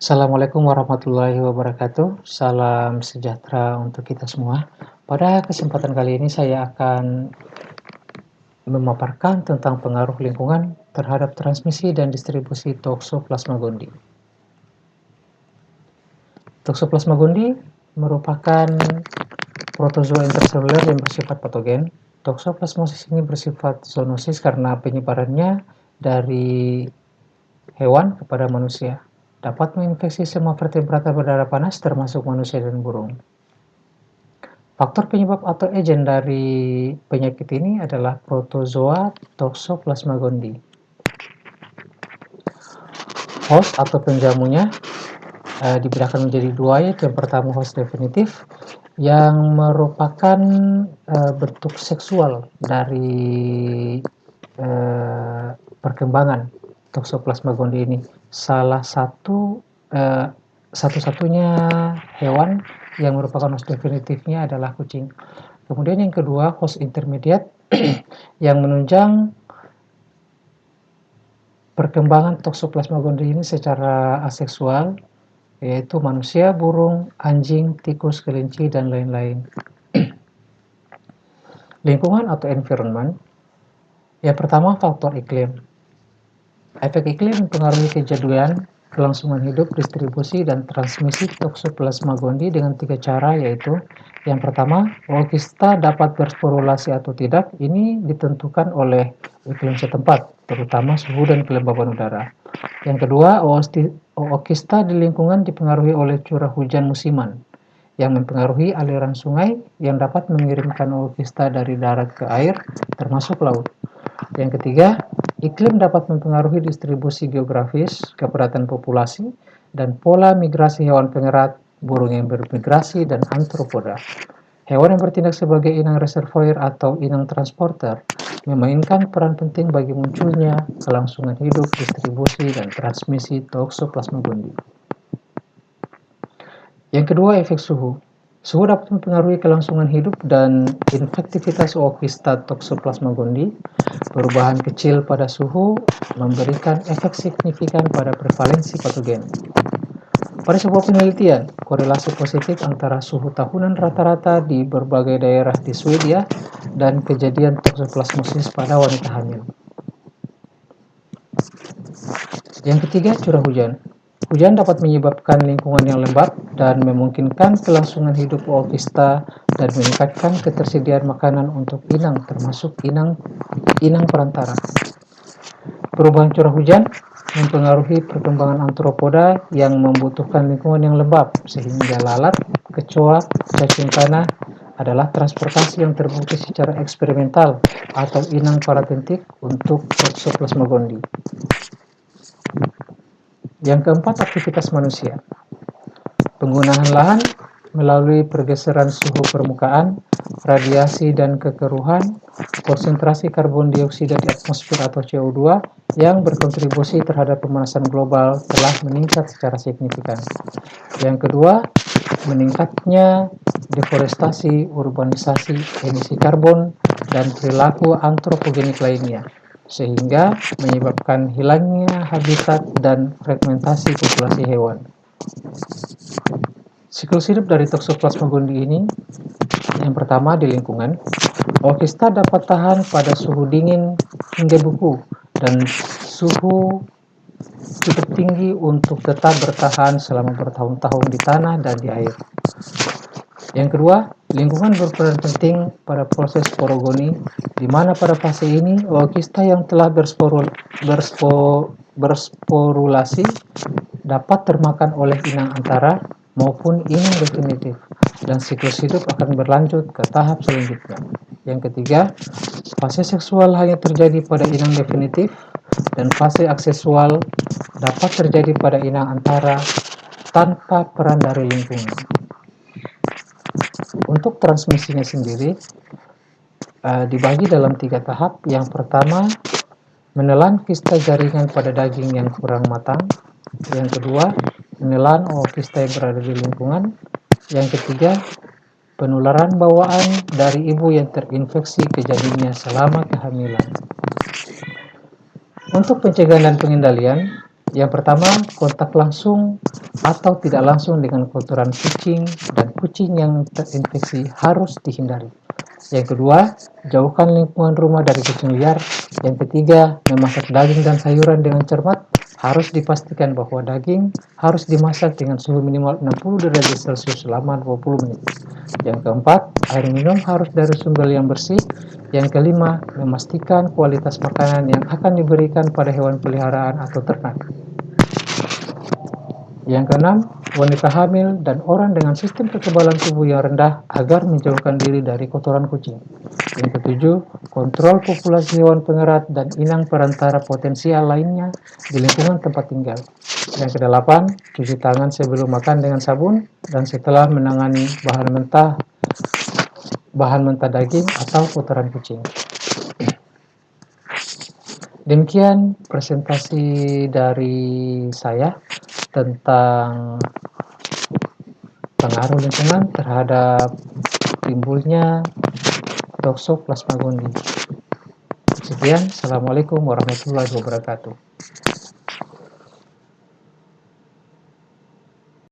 Assalamualaikum warahmatullahi wabarakatuh. Salam sejahtera untuk kita semua. Pada kesempatan kali ini saya akan memaparkan tentang pengaruh lingkungan terhadap transmisi dan distribusi Toxoplasma gondii. Toxoplasma gondii merupakan protozoa interseluler yang bersifat patogen. Toxoplasmosis ini bersifat zoonosis karena penyebarannya dari hewan kepada manusia. Dapat menginfeksi semua vertebrata berdarah panas termasuk manusia dan burung. Faktor penyebab atau agen dari penyakit ini adalah protozoa Toxoplasma gondii. Host atau penjamunya dibedakan menjadi dua, yaitu yang pertama host definitif yang merupakan bentuk seksual dari perkembangan Toxoplasma gondii ini. Salah satu-satunya hewan yang merupakan host definitifnya adalah kucing. Kemudian yang kedua, host intermediate yang menunjang perkembangan Toxoplasma gondii ini secara aseksual, yaitu manusia, burung, anjing, tikus, kelinci, dan lain-lain. Lingkungan atau environment. Yang pertama, faktor iklim. Efek iklim mempengaruhi kejadian, kelangsungan hidup, distribusi, dan transmisi Toxoplasma gondii dengan 3 cara, yaitu yang pertama, Ookista dapat bersporulasi atau tidak. Ini ditentukan oleh iklim setempat, terutama suhu dan kelembaban udara. Yang kedua, Ookista di lingkungan dipengaruhi oleh curah hujan musiman, yang mempengaruhi aliran sungai yang dapat mengirimkan Ookista dari darat ke air, termasuk laut. Yang ketiga, iklim dapat mempengaruhi distribusi geografis, kepadatan populasi, dan pola migrasi hewan pengerat, burung yang bermigrasi, dan antropoda. Hewan yang bertindak sebagai inang reservoir atau inang transporter memainkan peran penting bagi munculnya, kelangsungan hidup, distribusi, dan transmisi Toxoplasma gondii. Yang kedua, efek suhu. Suhu dapat mempengaruhi kelangsungan hidup dan infektivitas Ookista Toxoplasma gondii. Perubahan kecil pada suhu memberikan efek signifikan pada prevalensi patogen. Pada sebuah penelitian, korelasi positif antara suhu tahunan rata-rata di berbagai daerah di Swedia dan kejadian toxoplasmosis pada wanita hamil. Yang ketiga, curah hujan. Hujan dapat menyebabkan lingkungan yang lembab dan memungkinkan kelangsungan hidup Ookista dan meningkatkan ketersediaan makanan untuk inang, termasuk inang perantara. Perubahan curah hujan mempengaruhi perkembangan antropoda yang membutuhkan lingkungan yang lembab, sehingga lalat, kecoa, cacing tanah adalah transportasi yang terbukti secara eksperimental atau inang paratentik untuk Toxoplasma gondii. Yang keempat, aktivitas manusia. Penggunaan lahan melalui pergeseran suhu permukaan, radiasi dan kekeruhan, konsentrasi karbon dioksida di atmosfer atau CO2 yang berkontribusi terhadap pemanasan global telah meningkat secara signifikan. Yang kedua, meningkatnya deforestasi, urbanisasi, emisi karbon, dan perilaku antropogenik lainnya, sehingga menyebabkan hilangnya habitat dan fragmentasi populasi hewan. Siklus hidup dari Toxoplasma gondii ini, yang pertama di lingkungan, Ookista dapat tahan pada suhu dingin hingga beku dan suhu cukup tinggi untuk tetap bertahan selama bertahun-tahun di tanah dan di air. Yang kedua, lingkungan berperan penting pada proses sporogoni, di mana pada fase ini Ookista yang telah bersporulasi dapat termakan oleh inang antara maupun inang definitif, dan siklus hidup akan berlanjut ke tahap selanjutnya. Yang ketiga, fase seksual hanya terjadi pada inang definitif, dan fase aksesual dapat terjadi pada inang antara tanpa peran dari lingkungan. Untuk transmisinya sendiri dibagi dalam 3 tahap. Yang pertama, menelan kista jaringan pada daging yang kurang matang. Yang kedua, menelan Ookista yang berada di lingkungan. Yang ketiga, penularan bawaan dari ibu yang terinfeksi ke janinnya selama kehamilan. Untuk pencegahan dan pengendalian, Yang pertama, kontak langsung atau tidak langsung dengan kotoran kucing dan kucing yang terinfeksi harus dihindari. Yang kedua, jauhkan lingkungan rumah dari kucing liar. Yang ketiga, memasak daging dan sayuran dengan cermat. Harus dipastikan bahwa daging harus dimasak dengan suhu minimal 60 derajat Celcius selama 20 menit. Yang keempat, air minum harus dari sumber yang bersih. Yang kelima, memastikan kualitas makanan yang akan diberikan pada hewan peliharaan atau ternak. Yang keenam, wanita hamil dan orang dengan sistem kekebalan tubuh yang rendah agar menjauhkan diri dari kotoran kucing. Yang ketujuh, kontrol populasi hewan pengerat dan inang perantara potensial lainnya di lingkungan tempat tinggal. Yang kedelapan, cuci tangan sebelum makan dengan sabun dan setelah menangani bahan mentah daging atau kotoran kucing. Demikian presentasi dari saya tentang pengaruh lingkungan terhadap timbulnya Toxoplasma gondii. Sekian, Assalamualaikum warahmatullahi wabarakatuh.